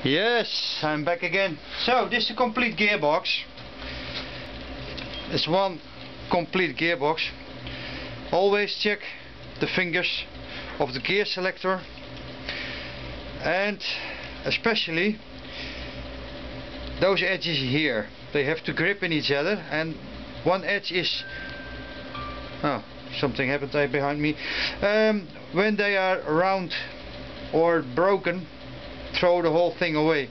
Yes, I'm back again. So this is a complete gearbox. It's one complete gearbox. Always check the fingers of the gear selector, and especially those edges here. They have to grip in each other, and one edge is something happened there behind me. When they are round or broken, throw the whole thing away.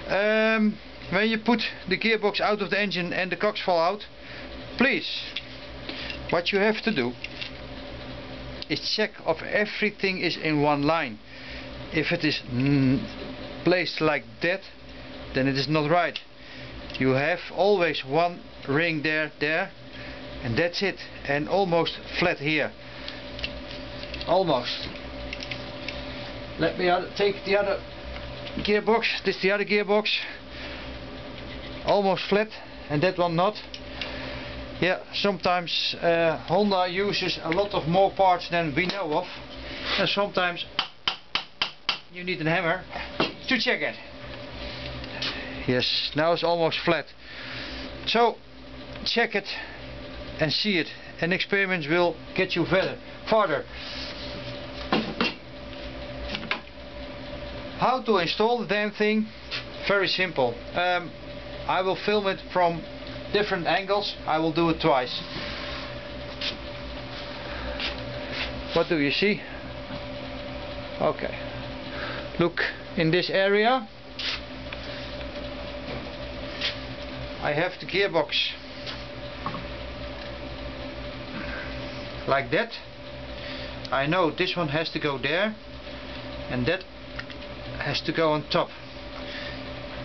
When you put the gearbox out of the engine and the cogs fall out, please, what you have to do is check if everything is in one line. If it is placed like that, then it is not right. You have always one ring there, and that's it, and almost flat here. Almost. Let me take the other gearbox. This is the other gearbox. Almost flat, and that one not. Yeah, sometimes Honda uses a lot of more parts than we know of, and sometimes you need a hammer to check it. Yes, now it's almost flat. So check it and see it, and experiments will get you farther. How to install the damn thing? Very simple. I will film it from different angles. I will do it twice. What do you see? Okay. Look in this area. I have the gearbox like that. I know this one has to go there, and that has to go on top.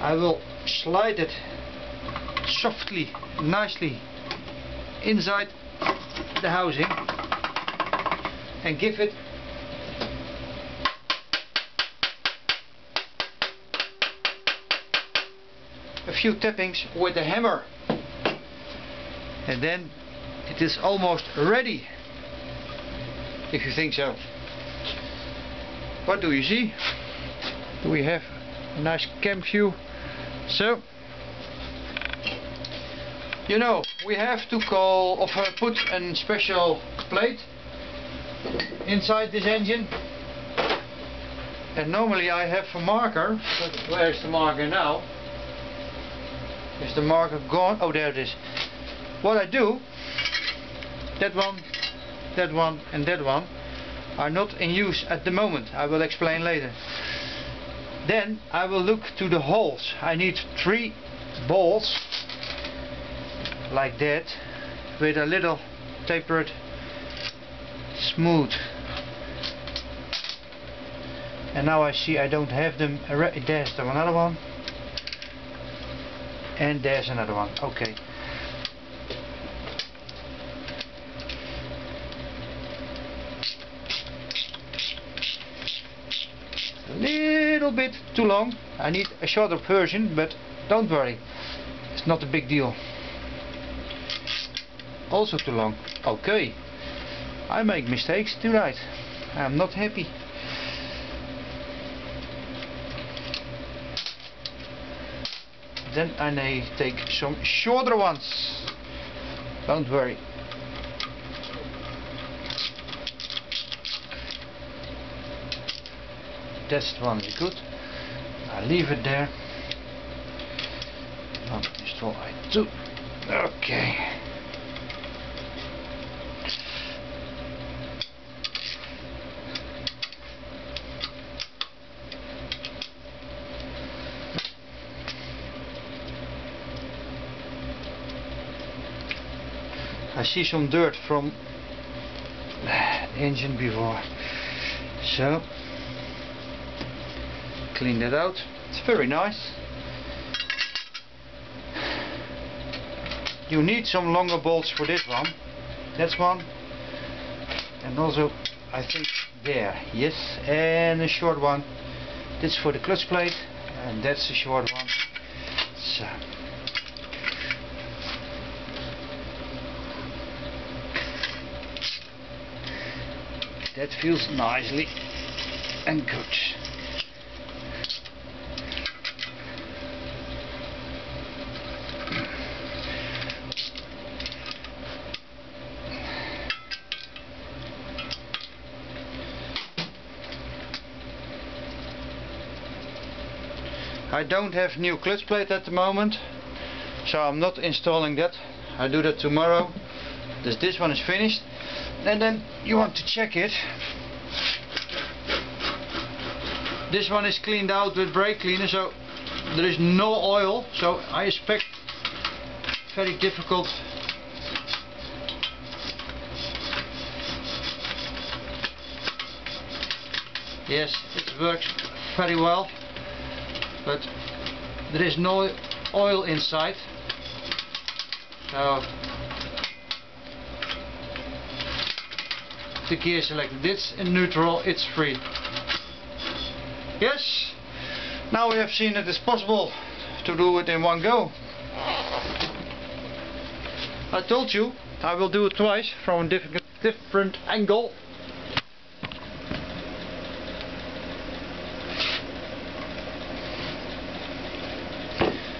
I will slide it softly, nicely inside the housing and give it a few tappings with the hammer, and then it is almost ready, if you think so. What do you see? Do we have a nice cam view? So, you know, we have to put a special plate inside this engine, and normally I have a marker, but where's the marker now? Is the marker gone? Oh, there it is. What I do, that one, and that one are not in use at the moment. I will explain later. Then I will look to the holes. I need 3 balls like that, with a little tapered smooth. And now I see I don't have them. There's another one, and there's another one. Okay. A little bit too long. I need a shorter version, but don't worry, it's not a big deal. Also too long. Okay, I make mistakes tonight. I'm not happy. Then I may take some shorter ones. Don't worry. That one is good. I leave it there. Dan install I 2. Okay. I see some dirt from the engine before, so clean that out. It's very nice. You need some longer bolts for this one. That's one, and also I think there, yes, and a short one. This for the clutch plate, and that's a short one. So that feels nicely and good. I don't have new clutch plate at the moment, so I'm not installing that. I do that tomorrow. This one is finished, and then you want to check it. This one is cleaned out with brake cleaner, so there is no oil, so I expect very difficult. Yes, it works very well, but there is no oil inside, so the gear selected. It's in neutral, it's free. Yes, now we have seen that it's possible to do it in one go. I told you I will do it twice from a different angle.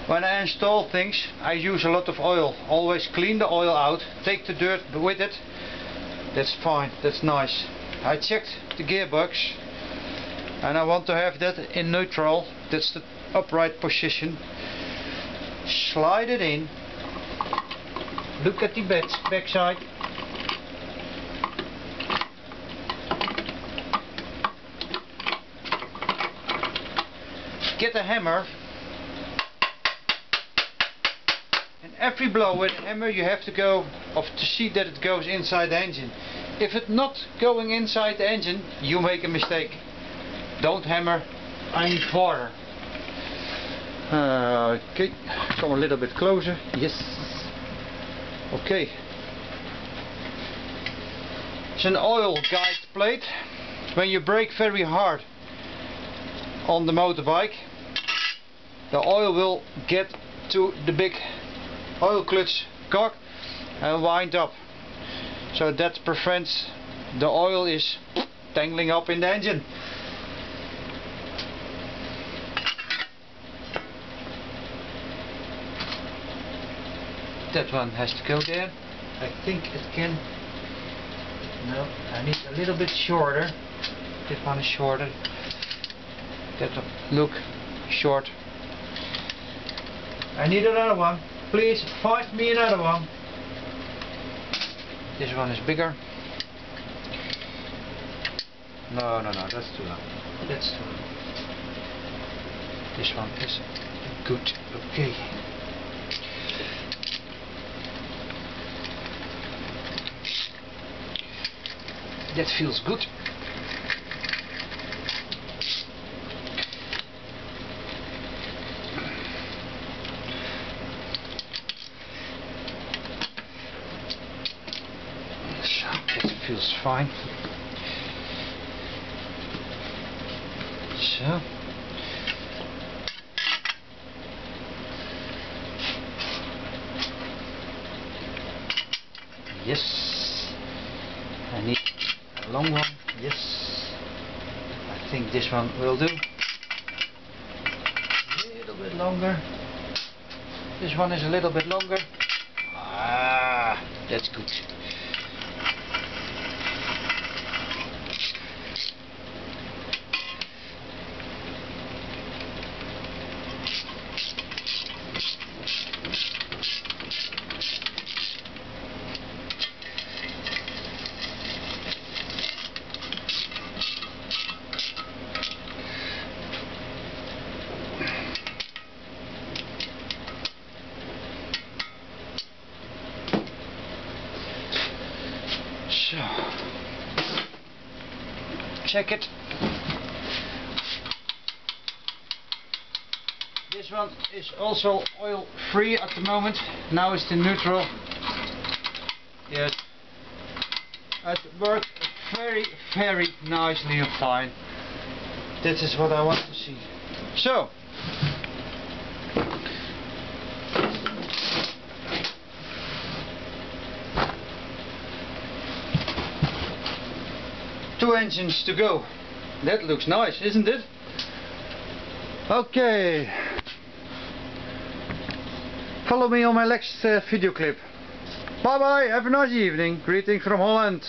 When I install things, I use a lot of oil. Always clean the oil out, take the dirt with it. That's fine, that's nice. I checked the gearbox and I want to have that in neutral. That's the upright position. Slide it in. Look at the back side. Get a hammer. And every blow with a hammer you have to go to see that it goes inside the engine. If it's not going inside the engine, you make a mistake. Don't hammer any farther. Okay, come a little bit closer. Yes. Okay. It's an oil guide plate. When you brake very hard on the motorbike, the oil will get to the big oil clutch cock and wind up. So that prevents the oil is tangling up in the engine. That one has to go there. I think it can. No, I need a little bit shorter. This one is shorter. That one, look, short. I need another one. Please find me another one. This one is bigger. No, that's too long. That's too long. This one is good. Okay. That feels good. So that feels fine. So yes, I need a long one. Yes, I think this one will do. A little bit longer. This one is a little bit longer. Ah, that's good. So, check it. This one is also oil free at the moment. Now it's in neutral. Yes, it works very, very nicely and fine. This is what I want to see. So, two engines to go. That looks nice, isn't it? Okay. Follow me on my next video clip. Bye bye, have a nice evening. Greetings from Holland.